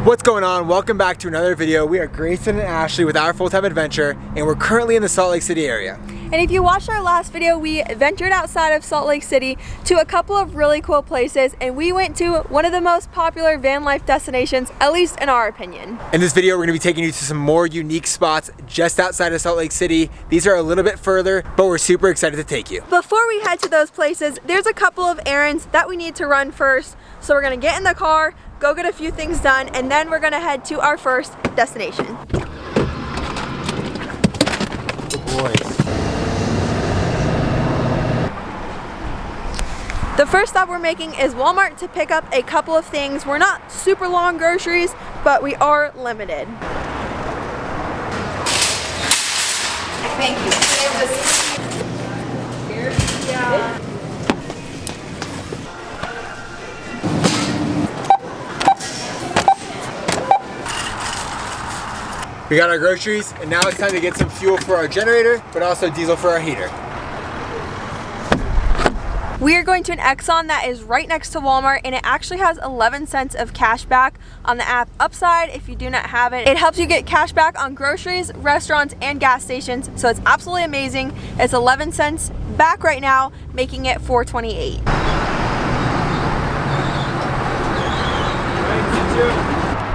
What's going on? Welcome back to another video. We are Grayson and Ashley with Our Full-Time Adventure, and we're currently in the Salt Lake City area. And if you watched our last video, we ventured outside of Salt Lake City to a couple of really cool places, and we went to one of the most popular van life destinations, at least in our opinion. In this video, we're gonna be taking you to some more unique spots just outside of Salt Lake City. These are a little bit further, but we're super excited to take you. Before we head to those places, there's a couple of errands that we need to run first. So we're gonna get in the car, go get a few things done, and then we're gonna head to our first destination. Good boys. The first stop we're making is Walmart to pick up a couple of things. We're not super long groceries, but we are limited. Thank you. Here? Yeah. We got our groceries, and now it's time to get some fuel for our generator, but also diesel for our heater. We are going to an Exxon that is right next to Walmart, and it actually has 11 cents of cash back on the app Upside. If you do not have it, it helps you get cash back on groceries, restaurants, and gas stations. So it's absolutely amazing. It's 11 cents back right now, making it $4.28.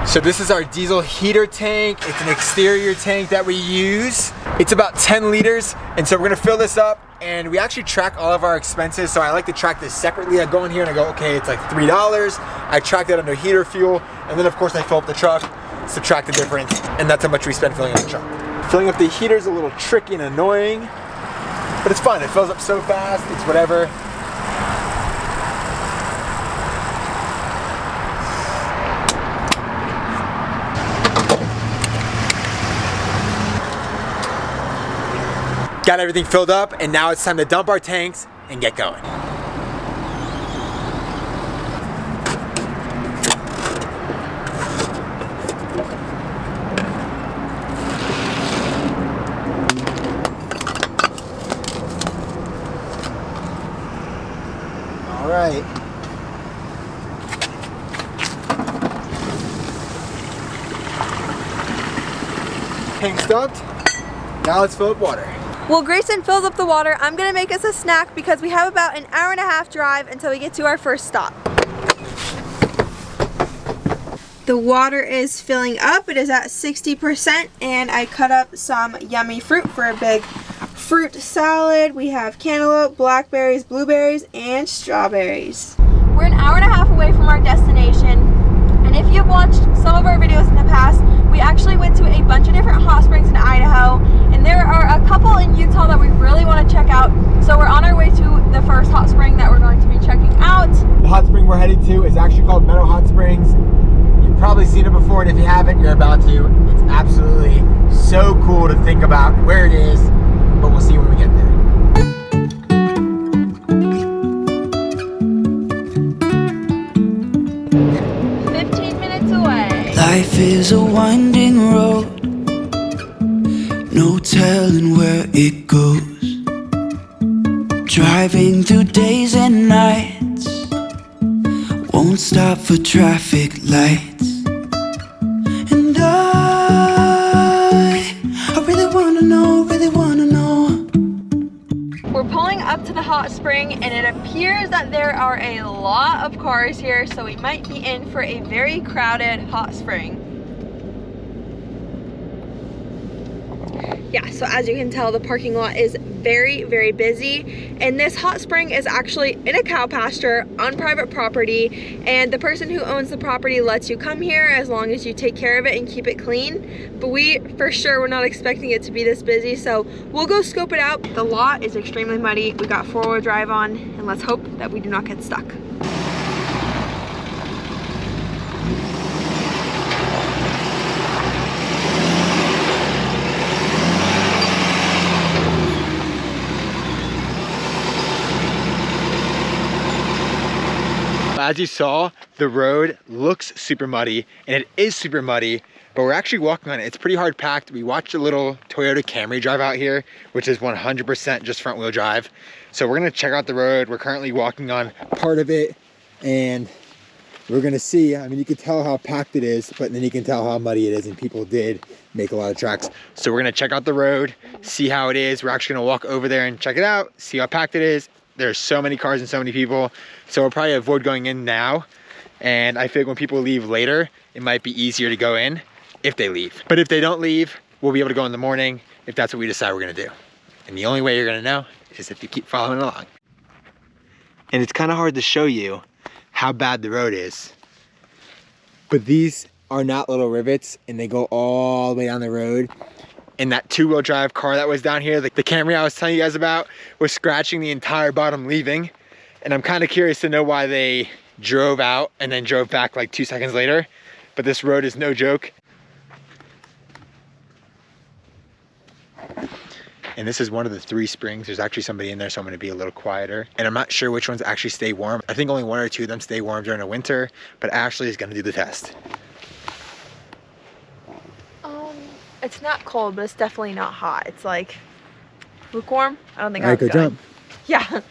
So this is our diesel heater tank. It's an exterior tank that we use. It's about 10 liters, and so we're gonna fill this up, and we actually track all of our expenses. So I like to track this separately. I go in here and I go, okay, it's like $3. I track that under heater fuel, and then of course I fill up the truck, subtract the difference, and that's how much we spend filling up the truck. Filling up the heater is a little tricky and annoying, but it's fun. It fills up so fast, it's whatever. Got everything filled up, and now it's time to dump our tanks and get going. All right. Tank's dumped. Now let's fill up water. While Grayson fills up the water, I'm gonna make us a snack because we have about an hour and a half drive until we get to our first stop. The water is filling up. It is at 60%, and I cut up some yummy fruit for a big fruit salad. We have cantaloupe, blackberries, blueberries, and strawberries. We're an hour and a half away from our destination, and if you've watched some of our videos in the past, we actually went to a bunch of different hot springs in Idaho, and there are a couple in Utah that we really want to check out. So we're on our way to the first hot spring that we're going to be checking out. The hot spring we're headed to is actually called Meadow Hot Springs. You've probably seen it before, and if you haven't, you're about to. It's absolutely so cool to think about where it is, but we'll see when we get there. Life is a winding road, no telling where it goes. Driving through days and nights, won't stop for traffic lights. And I really wanna know, really wanna know. We're pulling up to the hot spring, and it appears that there are a lot of cars here, so we might be in for a very crowded hot spring. Yeah, so as you can tell, the parking lot is very, very busy, and this hot spring is actually in a cow pasture on private property, and the person who owns the property lets you come here as long as you take care of it and keep it clean. But we, for sure, we're not expecting it to be this busy, so we'll go scope it out. The lot is extremely muddy. We got four-wheel drive on, and let's hope that we do not get stuck. As you saw, the road looks super muddy, and it is super muddy, but we're actually walking on it. It's pretty hard packed. We watched a little Toyota Camry drive out here, which is 100% just front wheel drive. So we're gonna check out the road. We're currently walking on part of it, and we're gonna see. I mean, you can tell how packed it is, but then you can tell how muddy it is, and people did make a lot of tracks. So we're gonna check out the road, see how it is. We're actually gonna walk over there and check it out, see how packed it is. There's so many cars and so many people, so we'll probably avoid going in now. And I feel like when people leave later, it might be easier to go in if they leave. But if they don't leave, we'll be able to go in the morning if that's what we decide we're gonna do. And the only way you're gonna know is if you keep following along. And it's kind of hard to show you how bad the road is. But these are not little rivets, and they go all the way down the road. And that two-wheel drive car that was down here, the Camry I was telling you guys about, was scratching the entire bottom leaving. And I'm kind of curious to know why they drove out and then drove back like 2 seconds later. But this road is no joke. And this is one of the 3 springs. There's actually somebody in there, so I'm gonna be a little quieter. And I'm not sure which ones actually stay warm. I think only 1 or 2 of them stay warm during the winter, but Ashley is gonna do the test. It's not cold, but it's definitely not hot. It's like lukewarm. I don't think All right, go jump. Yeah.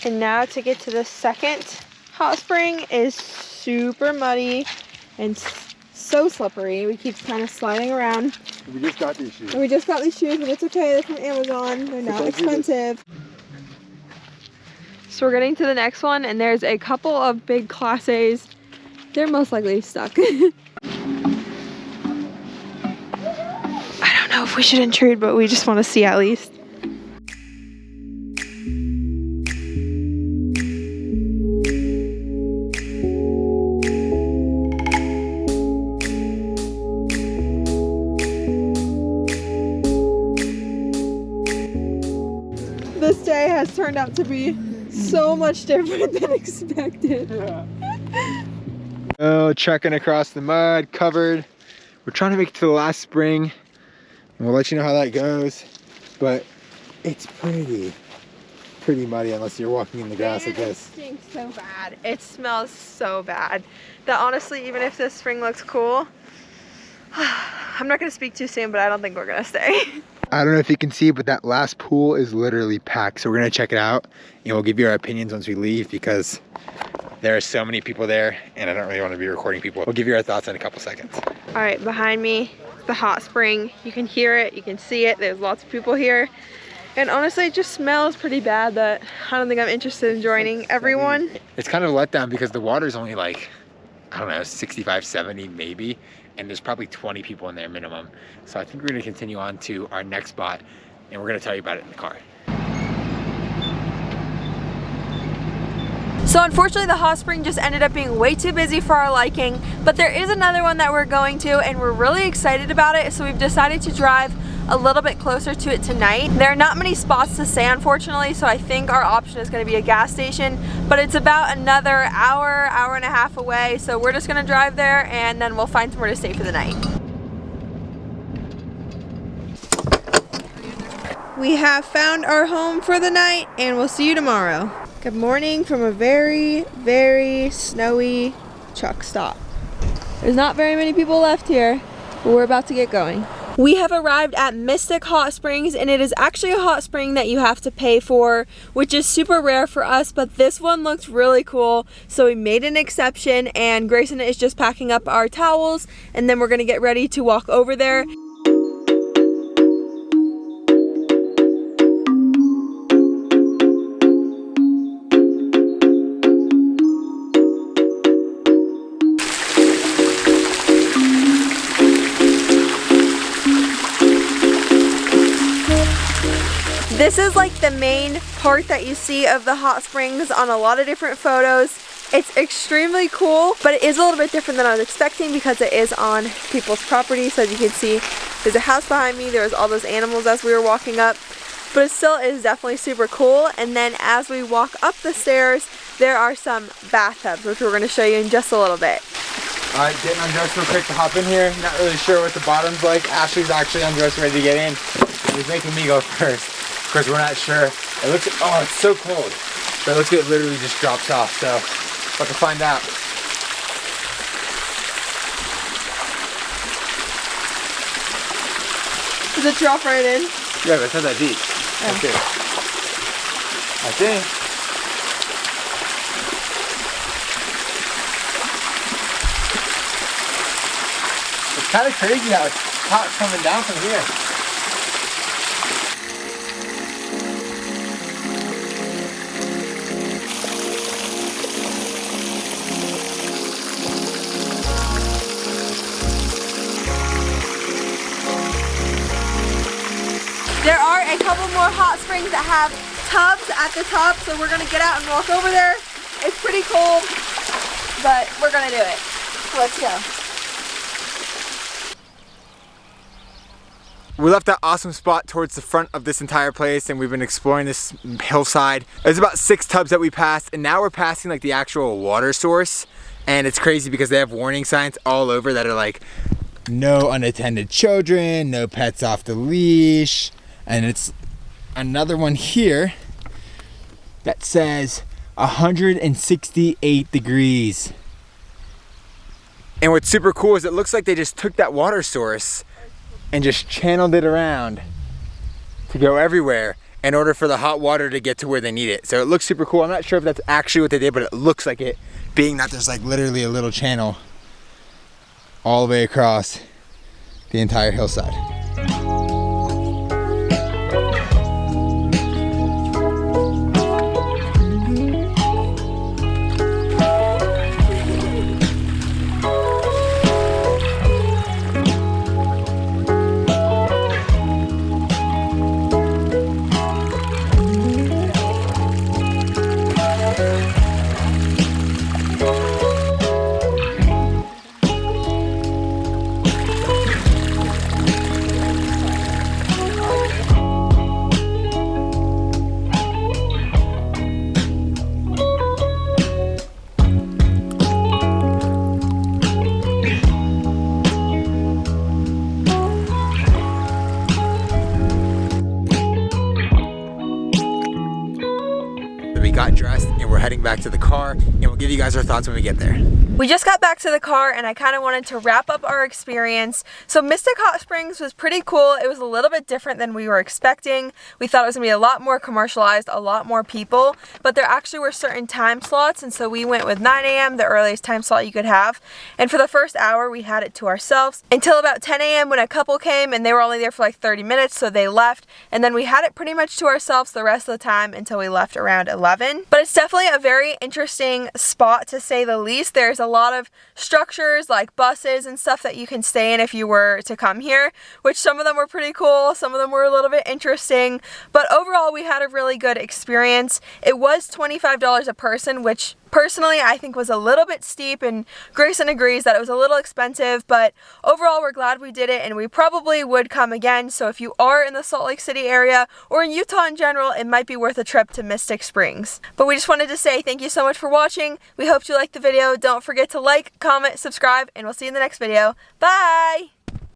And now to get to the second hot spring is super muddy and so slippery. We keep kind of sliding around. We just got these shoes. And we just got these shoes, but it's okay. They're from Amazon. They're not expensive. So we're getting to the next one, and there's a couple of big Class A's. They're most likely stuck. I don't know if we should intrude, but we just want to see at least. This day has turned out to be so much different than expected. Yeah. Oh, trekking across the mud, covered. We're trying to make it to the last spring, and we'll let you know how that goes. But it's pretty muddy unless you're walking in the grass like this. It stinks so bad. It smells so bad that honestly, even if this spring looks cool, I'm not gonna speak too soon, but I don't think we're gonna stay. I don't know if you can see, but that last pool is literally packed. So we're gonna check it out, and we'll give you our opinions once we leave, because there are so many people there, and I don't really want to be recording people. We'll give you our thoughts in a couple seconds. All right, behind me, the hot spring. You can hear it, you can see it. There's lots of people here. And honestly, it just smells pretty bad that I don't think I'm interested in joining everyone. It's kind of a letdown because the water's only like, I don't know, 65, 70 maybe. And there's probably 20 people in there minimum. So I think we're gonna continue on to our next spot, and we're gonna tell you about it in the car. So unfortunately, the hot spring just ended up being way too busy for our liking, but there is another one that we're going to, and we're really excited about it. So we've decided to drive a little bit closer to it tonight. There are not many spots to stay, unfortunately, so I think our option is going to be a gas station, but it's about another hour and a half away. So we're just going to drive there, and then we'll find somewhere to stay for the night. We have found our home for the night, and we'll see you tomorrow. Good morning from a very, very snowy truck stop. There's not very many people left here, but we're about to get going. We have arrived at Mystic Hot Springs, and it is actually a hot spring that you have to pay for, which is super rare for us, but this one looked really cool, so we made an exception, and Grayson is just packing up our towels, and then we're gonna get ready to walk over there. This is like the main part that you see of the hot springs on a lot of different photos. It's extremely cool, but it is a little bit different than I was expecting because it is on people's property. So as you can see, there's a house behind me. There was all those animals as we were walking up, but it still is definitely super cool. And then as we walk up the stairs, there are some bathtubs, which we're going to show you in just a little bit. All right, getting undressed real quick to hop in here. Not really sure what the bottom's like. Ashley's actually undressed, ready to get in. He's making me go first. Of course, we're not sure. It looks, oh, it's so cold. But it looks like it literally just drops off, so about to find out. Does it drop right in? Yeah, but it's not that deep. Oh. Okay. I think. kind of crazy how it's hot coming down from here. There are a couple more hot springs that have tubs at the top, so we're gonna get out and walk over there. It's pretty cold, but we're gonna do it. Let's go. We left that awesome spot towards the front of this entire place, and we've been exploring this hillside. There's about 6 tubs that we passed, and now we're passing like the actual water source. And it's crazy because they have warning signs all over that are like, no unattended children, no pets off the leash. And it's another one here that says 168 degrees. And what's super cool is it looks like they just took that water source and just channeled it around to go everywhere in order for the hot water to get to where they need it. So it looks super cool. I'm not sure if that's actually what they did, but it looks like it, being that there's like literally a little channel all the way across the entire hillside. Got dressed and we're heading back to the car, and we'll give you guys our thoughts when we get there. We just got back to the car and I kind of wanted to wrap up our experience. So Mystic Hot Springs was pretty cool. It was a little bit different than we were expecting. We thought it was gonna be a lot more commercialized, a lot more people, but there actually were certain time slots, and so we went with 9 a.m., the earliest time slot you could have. And for the first hour, we had it to ourselves until about 10 a.m. when a couple came, and they were only there for like 30 minutes, so they left. And then we had it pretty much to ourselves the rest of the time until we left around 11. But it's definitely a very interesting spot, to say the least. There's a lot of structures like buses and stuff that you can stay in if you were to come here, which some of them were pretty cool, some of them were a little bit interesting, but overall we had a really good experience. It was $25 a person, which personally I think was a little bit steep, and Grayson agrees that it was a little expensive, but overall we're glad we did it and we probably would come again. So if you are in the Salt Lake City area or in Utah in general, it might be worth a trip to Mystic Springs. But we just wanted to say thank you so much for watching. We hope you liked the video. Don't forget to like, comment, subscribe, and we'll see you in the next video. Bye!